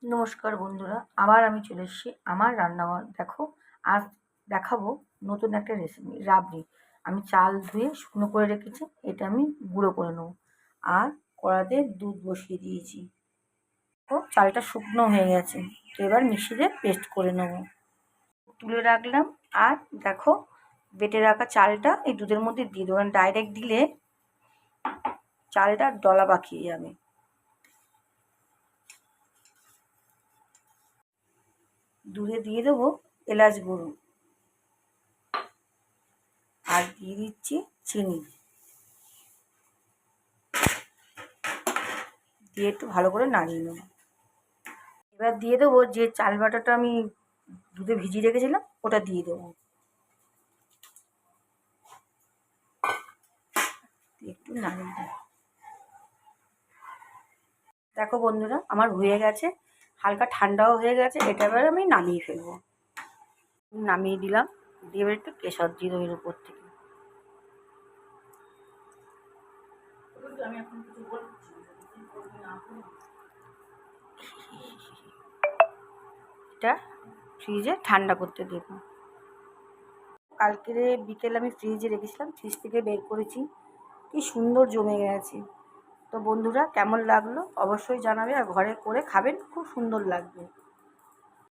নমস্কার বন্ধুরা, আবার আমি চলে এসেছি আমার রান্নাঘর। দেখো, আজ দেখাবো নতুন একটা রেসিপি, রাবড়ি। আমি চাল ধুয়ে শুকনো করে রেখেছি, এটা আমি গুঁড়ো করে নেবো। আর কড়াতে দুধ বসিয়ে দিয়েছি। তো চালটা শুকনো হয়ে গেছে, তো এবার মিক্সিতে পেস্ট করে নেবো। তুলে রাখলাম। আর দেখো, বেটে রাখা চালটা এই দুধের মধ্যে দিয়ে দেবো। ডাইরেক্ট দিলে চালটা দলা পাকিয়ে যাবে। দুধে দিয়ে দেবো এলাচ গুঁড়ো, আর দিয়ে দিচ্ছি চিনি, দিয়ে একটু ভালো করে নাড়িয়ে নেব। এবার দিয়ে দেবো যে চাল বাটাটা আমি দুধে ভিজিয়ে রেখেছিলাম, ওটা দিয়ে দেবো। একটু নাড়িয়ে দেবো। দেখো বন্ধুরা, আমার হয়ে গেছে, হালকা ঠান্ডাও হয়ে গেছে। এটা এবার আমি নামিয়ে ফেলবো। নামিয়ে দিলাম, দিয়ে এবার একটু কেশর দিয়ে দেবো এর উপর থেকে। এটা ফ্রিজে ঠান্ডা করতে দেবো। কালকে বিকেলে আমি ফ্রিজে রেখেছিলাম, ফ্রিজ থেকে বের করেছি, কি সুন্দর জমে গেছে। তো বন্ধুরা, কেমন লাগলো অবশ্যই জানাবে, আর ঘরে করে খাবেন, খুব সুন্দর লাগবে।